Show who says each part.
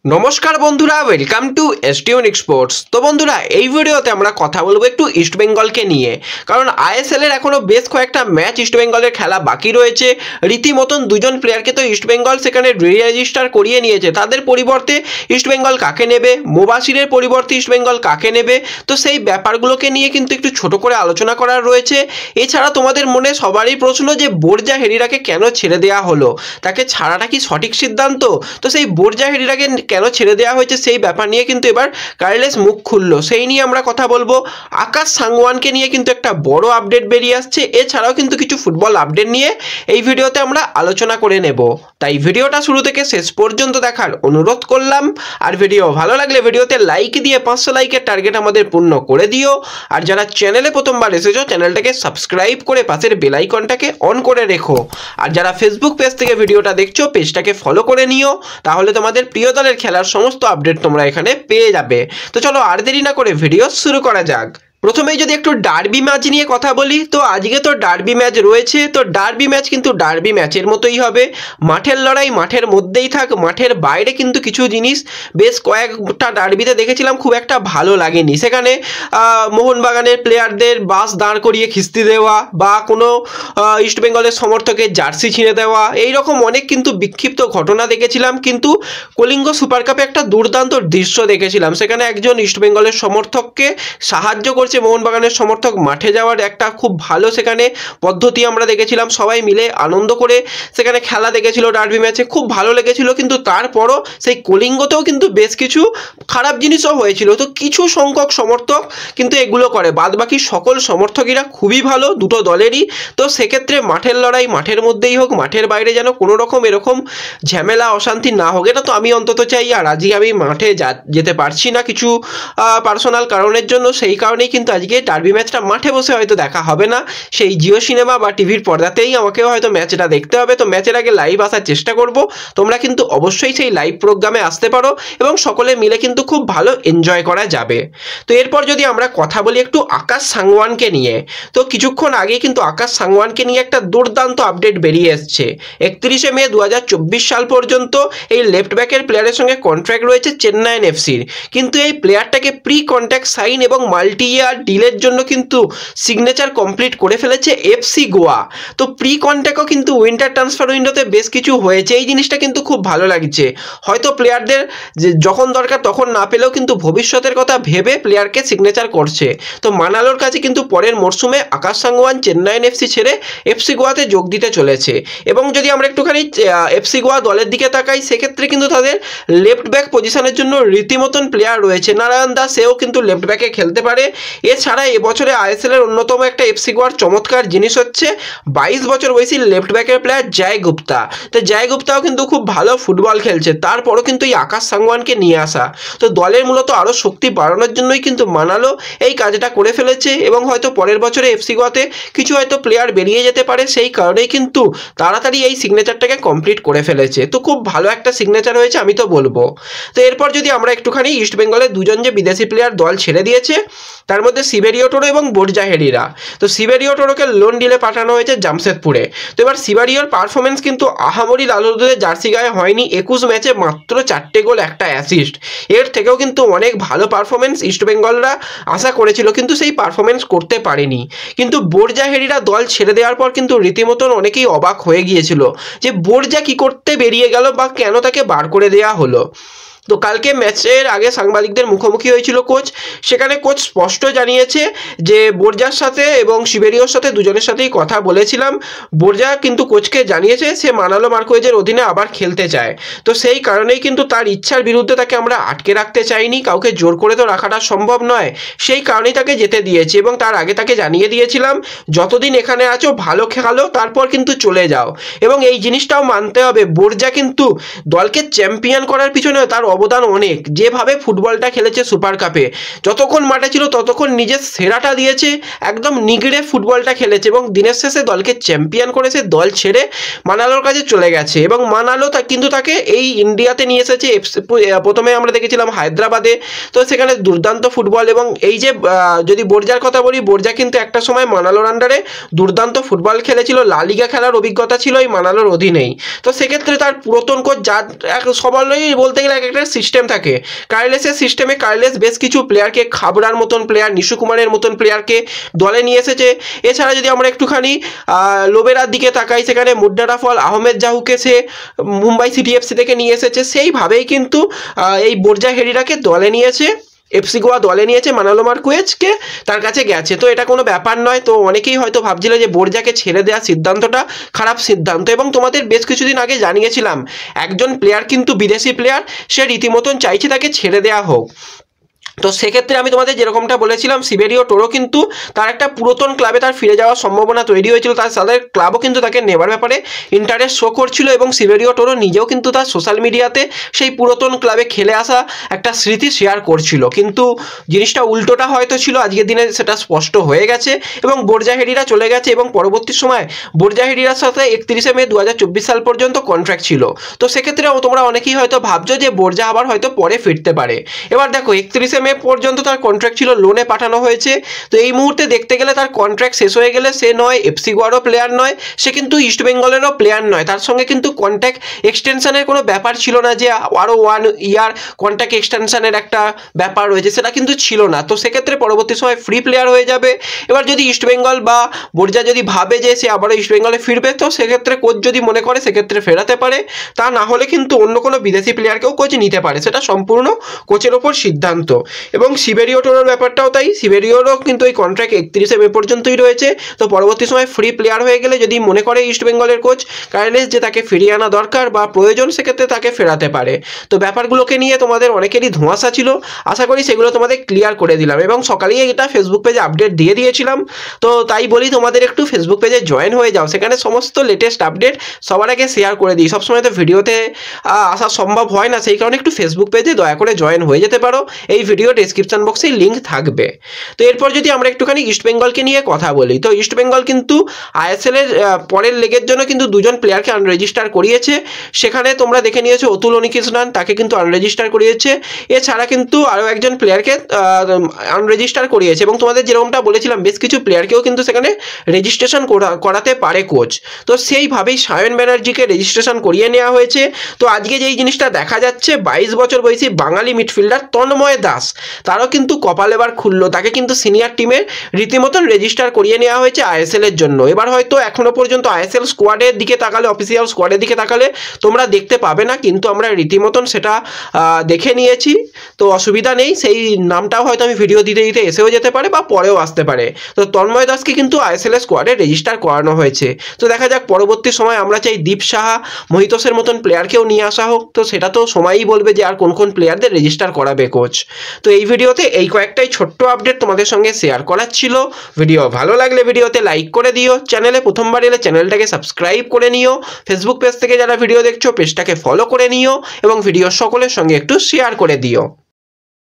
Speaker 1: নমস্কার বন্ধুরা, welcome to এসটিউনিক sports. তো বন্ধুরা, এই ভিডিওতে আমরা কথা বলবো একটু ইস্ট বেঙ্গলকে নিয়ে, কারণ আইএসএল এর এখনো বেশ কয়েকটা ম্যাচ ইস্ট বেঙ্গলের খেলা বাকি রয়েছে। রীতিমতন দুজন প্লেয়ারকে তো ইস্ট বেঙ্গল সেখানে রেজিস্টার করিয়ে নিয়েছে। তাদের পরিবর্তে ইস্ট বেঙ্গল কাকে নেবে, মুবাশিরের পরিবর্তে ইস্ট বেঙ্গল কাকে নেবে, তো সেই ব্যাপারগুলোকে নিয়ে কিন্তু একটু ছোট করে আলোচনা করার রয়েছে। এছাড়া তোমাদের মনে সবারই প্রশ্ন যে বোরজা হেরিরাকে কেন ছেড়ে দেওয়া হলো, তাকে ছাড়াটা কি সঠিক সিদ্ধান্ত? তো সেই বোরজা হেরিরাকে কেন ছেড়ে দেওয়া হয়েছে সেই ব্যাপার নিয়ে কিন্তু এবার কার্লেস মুখ খুললো, সেই নিয়ে আমরা কথা বলবো। আকাশ সাংওয়ানকে নিয়ে কিন্তু একটা বড় আপডেট বেরিয়ে আসছে। এছাড়াও কিন্তু কিছু ফুটবল আপডেট নিয়ে এই ভিডিওতে আমরা আলোচনা করে নেব। তাই ভিডিওটা শুরু থেকে শেষ পর্যন্ত দেখার অনুরোধ করলাম। আর ভিডিও ভালো লাগলে ভিডিওতে লাইক দিয়ে 500 লাইকের টার্গেট আমাদের পূর্ণ করে দিও। আর যারা চ্যানেলে প্রথমবার এসেছো চ্যানেলটাকে সাবস্ক্রাইব করে পাশের বেল আইকনটাকে অন করে রেখো। আর যারা ফেসবুক পেজ থেকে ভিডিওটা দেখছো পেজটাকে ফলো করে নিও, তাহলে তোমাদের প্রিয় দলের খেলার সমস্ত আপডেট তোমরা এখানে পেয়ে যাবে। তো চলো আর দেরি না করে ভিডিও শুরু করা যাক। প্রথমেই যদি একটু ডার্বি ম্যাচ নিয়ে কথা বলি, তো আজকে তো ডার্বি ম্যাচ রয়েছে। তো ডার্বি ম্যাচ কিন্তু ডার্বি ম্যাচের মতোই হবে। মাঠের লড়াই মাঠের মধ্যেই থাক, মাঠের বাইরে কিন্তু কিছু জিনিস বেশ কয়েকটা ডার্বিতে দেখেছিলাম খুব একটা ভালো লাগেনি। সেখানে মোহনবাগানের প্লেয়ারদের বাস দাঁড় করিয়ে খিস্তি দেওয়া বা কোনো ইস্টবেঙ্গলের সমর্থকের জার্সি ছিঁড়ে দেওয়া, এইরকম অনেক কিন্তু বিক্ষিপ্ত ঘটনা দেখেছিলাম। কিন্তু কলিঙ্গ সুপার কাপে একটা দুর্দান্ত দৃশ্য দেখেছিলাম। সেখানে একজন ইস্টবেঙ্গলের সমর্থককে সাহায্য করছে মোহনবাগানের সমর্থক মাঠে যাওয়ার একটা খুব ভালো সেখানে পদ্ধতি আমরা দেখেছিলাম। সবাই মিলে আনন্দ করে সেখানে খেলা দেখেছিল ডার্বি ম্যাচে, খুব ভালো লেগেছিল। কিন্তু তারপরও সেই কলিঙ্গতেও কিন্তু বেশ কিছু খারাপ জিনিসও হয়েছিল। তো কিছু সংখ্যক সমর্থক কিন্তু এগুলো করে, বাদবাকি সকল সমর্থকীরা খুবই ভালো দুটো দলেরই। তো সেক্ষেত্রে মাঠের লড়াই মাঠের মধ্যেই হোক, মাঠের বাইরে যেন কোনো রকম এরকম ঝামেলা অশান্তি না হোক, এটা তো আমি অন্তত চাই। আর আজকে আমি মাঠে যেতে পারছি না কিছু পার্সোনাল কারণের জন্য, সেই কারণেই কিন্তু আজকে ডার্বি ম্যাচটা মাঠে বসে হয়তো দেখা হবে না, সেই জিও সিনেমা বা টিভির পর্দাতেই আমাকেও হয়তো ম্যাচটা দেখতে হবে। তো ম্যাচের আগে লাইভ আসার চেষ্টা করব। তোমরা কিন্তু অবশ্যই সেই লাইভ প্রোগ্রামে আসতে পারো এবং সকলে মিলে কিন্তু খুব ভালো এনজয় করা যাবে। তো এরপর যদি আমরা কথা বলি একটু আকাশ সাংওয়ানকে নিয়ে, তো কিছুক্ষণ আগেই কিন্তু আকাশ সাংওয়ানকে নিয়ে একটা দুর্দান্ত আপডেট বেরিয়ে এসছে। 31শে মে 2024 সাল পর্যন্ত এই লেফট ব্যাকের প্লেয়ারের সঙ্গে কন্ট্রাক্ট রয়েছে চেন্নাইন এফসির। কিন্তু এই প্লেয়ারটাকে প্রি কন্ট্রাক্ট সাইন এবং মাল্টি ইয়ার ডিলের জন্য কিন্তু সিগনেচার কমপ্লিট করে ফেলেছে এফসি গোয়া। তো প্রি কন্ট্রাক্টও কিন্তু উইন্টার ট্রান্সফার উইন্ডোতে বেশ কিছু হয়েছে। এই জিনিসটা কিন্তু খুব ভালো লাগছে। হয়তো প্লেয়ারদের যখন দরকার তখন না পেলেও কিন্তু ভবিষ্যতের কথা ভেবে প্লেয়ারকে সিগনেচার করছে। তো মানালোর কাছে কিন্তু পরের মরশুমে আকাশ সাংওয়ান চেন্নাইন এফসি ছেড়ে এফসি গোয়াতে যোগ দিতে চলেছে। এবং যদি আমরা একটুখানি এফসি গোয়া দলের দিকে তাকাই, সেক্ষেত্রে কিন্তু তাদের লেফট ব্যাক পজিশনের জন্য রীতিমতন প্লেয়ার রয়েছে। নারায়ণ দাস সেও কিন্তু লেফট ব্যাকে খেলতে পারে। এছাড়া এবছরে আইএসএল এর অন্যতম একটা এফসি গোয়ার চমৎকার জিনিস হচ্ছে 22 বছর বয়সী লেফট ব্যাকের প্লেয়ার জয় গুপ্তা। তো জয় গুপ্তাও কিন্তু খুব ভালো ফুটবল খেলছে। তারপরও কিন্তু এই আকাশ সাংওয়ানকে নিয়ে আসা, তো দলের মূলত আরও শক্তি বাড়ানোর জন্যই কিন্তু মানালো এই কাজটা করে ফেলেছে। এবং হয়তো পরের বছরে এফসি গোয়াতে কিছু হয়তো প্লেয়ার বেরিয়ে যেতে পারে, সেই কারণেই কিন্তু তাড়াতাড়ি এই সিগনেচারটাকে কমপ্লিট করে ফেলেছে। তো খুব ভালো একটা সিগনেচার হয়েছে আমি তো বলবো। তো এরপর যদি আমরা একটুখানি ইস্ট বেঙ্গলের দুজন যে বিদেশি প্লেয়ার দল ছেড়ে দিয়েছে, তার মধ্যে সিবেরিও টোরো এবং বোরজা হেরিরা। তো সিবেরিও টোরোকে লোন ডিলে পাঠানো হয়েছে জামশেদপুরে। তো এবার সিবেরিওর পারফরমেন্স কিন্তু আহামরি লালুদের জার্সি গায়ে হয়নি। 21 ম্যাচে মাত্র 4টে গোল 1টা অ্যাসিস্ট। এর থেকেও কিন্তু অনেক ভালো পারফরমেন্স ইস্টবেঙ্গলরা আশা করেছিল, কিন্তু সেই পারফরমেন্স করতে পারেনি। কিন্তু বোরজা হেরিরা দল ছেড়ে দেওয়ার পর কিন্তু রীতিমতন অনেকেই অবাক হয়ে গিয়েছিল যে বোরজা কি করতে বেরিয়ে গেল বা কেন তাকে বার করে দেওয়া হলো। তো কালকে ম্যাচের আগে সাংবাদিকদের মুখোমুখি হয়েছিল কোচ। সেখানে কোচ স্পষ্ট জানিয়েছে যে বোরজার সাথে এবং সিবেরিওর সাথে দুজনের সাথেই কথা বলেছিলাম। বোরজা কিন্তু কোচকে জানিয়েছে সে মানালো মার্কোয়েজের অধীনে আবার খেলতে চায়। তো সেই কারণেই কিন্তু তার ইচ্ছার বিরুদ্ধে তাকে আমরা আটকে রাখতে চাইনি, কাউকে জোর করে তো রাখাটা সম্ভব নয়। সেই কারণেই তাকে যেতে দিয়েছি এবং তার আগে তাকে জানিয়ে দিয়েছিলাম যতদিন এখানে আছো ভালো খেলো, তারপর কিন্তু চলে যাও। এবং এই জিনিসটাও মানতে হবে, বোরজা কিন্তু দলকে চ্যাম্পিয়ন করার পিছনে তার অবদান অনেক। যেভাবে ফুটবলটা খেলেছে সুপার কাপে, যতক্ষণ মাঠে ছিল ততক্ষণ নিজের সেরাটা দিয়েছে, একদম নিগড়ে ফুটবলটা খেলেছে এবং দিনের শেষে দলকে চ্যাম্পিয়ন করেছে। দল ছেড়ে মানালোর কাছে চলে গেছে এবং মানালো কিন্তু তাকে এই ইন্ডিয়াতে নিয়ে এসেছে। প্রথমে আমরা দেখেছিলাম হায়দ্রাবাদে, তো সেখানে দুর্দান্ত ফুটবল। এবং এই যে যদি বোরজার কথা বলি, বোরজা কিন্তু একটা সময় মানালোর আন্ডারে দুর্দান্ত ফুটবল খেলেছিল, লা লিগা খেলার অভিজ্ঞতা ছিল এই মানালোর অধীনেই। তো সেক্ষেত্রে তার পুরাতন কোচ যা সবাই বলতে গেলে একটা কার্লেসের সিস্টেম থাকে, কার্লেসের সিস্টেমে কার্লেস বেশ কিছু প্লেয়ারকে, খাবড়ার মতন প্লেয়ার, নিশু কুমারের মতন প্লেয়ারকে দলে নিয়ে এসেছে। এছাড়া যদি আমরা একটুখানি লোবেরার দিকে তাকাই, সেখানে মুড্ডারাফল আহমেদ জাহুকে সে মুম্বাই সিটি এফসি থেকে নিয়ে এসেছে। সেইভাবেই কিন্তু এই বোরজা হেরিরাকে দলে নিয়েছে, এফসি গোয়া দলে নিয়েছে, মানালো মার্কুয়েজকে তার কাছে গেছে। তো এটা কোনো ব্যাপার নয়। তো অনেকেই হয়তো ভাবছিল যে বোরজাকে ছেড়ে দেওয়ার সিদ্ধান্তটা খারাপ সিদ্ধান্ত, এবং তোমাদের বেশ কিছুদিন আগে জানিয়েছিলাম একজন প্লেয়ার কিন্তু বিদেশি প্লেয়ার, সে রীতিমতন চাইছে তাকে ছেড়ে দেওয়া হোক। তো সেক্ষেত্রে আমি তোমাদের যেরকমটা বলেছিলাম, সিবেরিও টোরো কিন্তু তার একটা পুরাতন ক্লাবে তার ফিরে যাওয়ার সম্ভাবনা তৈরি হয়েছিল, তাদের ক্লাবও কিন্তু তাকে নেবার ব্যাপারে ইন্টারেস্ট শো করছিল, এবং সিবেরিও টোরো নিজেও কিন্তু তার সোশ্যাল মিডিয়াতে সেই পুরাতন ক্লাবে খেলে আসা একটা স্মৃতি শেয়ার করছিল। কিন্তু জিনিসটা উল্টোটা হয়তো ছিল, আজকের দিনে সেটা স্পষ্ট হয়ে গেছে, এবং বোরজা হেরিরা চলে গেছে, এবং পরবর্তী সময় বোরজা হেরিরার সাথে 31শে মে 2024 সাল পর্যন্ত কন্ট্রাক্ট ছিল। তো সেক্ষেত্রে তোমরা অনেকেই হয়তো ভাবছো যে বোরজা আবার হয়তো পরে ফিরতে পারে। এবার দেখো 31শে মে পর্যন্ত তার কন্ট্রাক্ট ছিল, লোনে পাঠানো হয়েছে। তো এই মুহূর্তে দেখতে গেলে তার কন্ট্রাক্ট শেষ হয়ে গেলে সে নয় এফসি গোয়ারও প্লেয়ার নয়, সে কিন্তু ইস্টবেঙ্গলেরও প্লেয়ার নয়, তার সঙ্গে কিন্তু কন্ট্রাক্ট এক্সটেনশনের কোনো ব্যাপার ছিল না, যে আরও 1 ইয়ার কন্ট্রাক্ট এক্সটেনশনের একটা ব্যাপার রয়েছে, সেটা কিন্তু ছিল না। তো সেক্ষেত্রে পরবর্তী সময় ফ্রি প্লেয়ার হয়ে যাবে। এবার যদি ইস্টবেঙ্গল বা বোরজা যদি ভাবে যে সে আবারও ইস্টবেঙ্গলে ফিরবে, তো সেক্ষেত্রে কোচ যদি মনে করে সেক্ষেত্রে ফেরাতে পারে, তা না হলে কিন্তু অন্য কোনো বিদেশি প্লেয়ারকেও কোচ নিতে পারে, সেটা সম্পূর্ণ কোচের ওপর সিদ্ধান্ত। এবং সিবেরিও টোরোর ব্যাপারটাও তাই, সিবেরিওরও কিন্তু এই কন্ট্রাক্ট 31শে মে পর্যন্তই রয়েছে। তো পরবর্তী সময় ফ্রি প্লেয়ার হয়ে গেলে যদি মনে করে ইস্টবেঙ্গলের কোচ কার্লেস যে তাকে ফিরিয়ে আনা দরকার বা প্রয়োজন, সেক্ষেত্রে তাকে ফেরাতে পারে। তো ব্যাপারগুলোকে নিয়ে তোমাদের অনেকেরই ধোঁয়াশা ছিল, আশা করি সেগুলো তোমাদের ক্লিয়ার করে দিলাম, এবং সকালেই এটা ফেসবুক পেজে আপডেট দিয়ে দিয়েছিলাম। তো তাই বলি তোমাদের একটু ফেসবুক পেজে জয়েন হয়ে যাও, সেখানে সমস্ত লেটেস্ট আপডেট সবার আগে শেয়ার করে দিই। সবসময় তো ভিডিওতে আসা সম্ভব হয় না, সেই কারণে একটু ফেসবুক পেজে দয়া করে জয়েন হয়ে যেতে পারো, এই ভিডিও ডেসক্রিপশন বক্সে লিঙ্ক থাকবে। তো এরপর যদি আমরা একটুখানি ইস্টবেঙ্গলকে নিয়ে কথা বলি, তো ইস্টবেঙ্গল কিন্তু আইএসএল এর পরের লেগের জন্য কিন্তু দুজন প্লেয়ারকে আনরেজিস্টার করিয়েছে। সেখানে তোমরা দেখে নিয়েছো অতুল অনিকৃষ্ণন, তাকে কিন্তু আনরেজিস্টার করিয়েছে। এছাড়া কিন্তু আরও একজন প্লেয়ারকে আনরেজিস্টার করিয়েছে, এবং তোমাদের যেরকমটা বলেছিলাম বেশ কিছু প্লেয়ারকেও কিন্তু সেখানে রেজিস্ট্রেশন করাতে পারে কোচ। তো সেইভাবেই সায়ন ব্যানার্জিকে রেজিস্ট্রেশন করিয়ে নেওয়া হয়েছে। তো আজকে যেই জিনিসটা দেখা যাচ্ছে, 22 বছর বয়সী বাঙালি মিডফিল্ডার তন্ময় দাস, তারও কিন্তু কপাল এবার খুললো, তাকে কিন্তু সিনিয়র টিমের রীতিমতন রেজিস্টার করিয়ে নেওয়া হয়েছে আইএসএল এর জন্য। এবার হয়তো এখনো পর্যন্ত আইএসএল স্কোয়াডের দিকে তাকালে, অফিসিয়াল স্কোয়াডের দিকে তাকালে তোমরা দেখতে পাবে না, কিন্তু আমরা রীতিমতন সেটা দেখে নিয়েছি। তো অসুবিধা নেই, সেই নামটাও হয়তো আমি ভিডিও দিতে দিতে এসেও যেতে পারে বা পরেও আসতে পারে। তো তন্ময় দাসকে কিন্তু আইএসএল স্কোয়াডে রেজিস্টার করানো হয়েছে। তো দেখা যাক পরবর্তী সময় আমরা চাই দীপ সাহা, মহিতোসের মতন প্লেয়ারকেও নিয়ে আসা হোক। তো সেটা তো সময়ই বলবে যে আর কোন কোন প্লেয়ারদের রেজিস্টার করাবে কোচ। তো এই ভিডিওতে এই কয়েকটাই ছোট্ট আপডেট তোমাদের সঙ্গে শেয়ার করার ছিল। ভিডিও ভালো লাগলে ভিডিওতে লাইক করে দিও, চ্যানেলে প্রথমবার এলে চ্যানেলটাকে সাবস্ক্রাইব করে নিও, ফেসবুক পেজ থেকে যারা ভিডিও দেখছো পেজটাকে ফলো করে নিও, এবং ভিডিও সকলের সঙ্গে একটু শেয়ার করে দিও।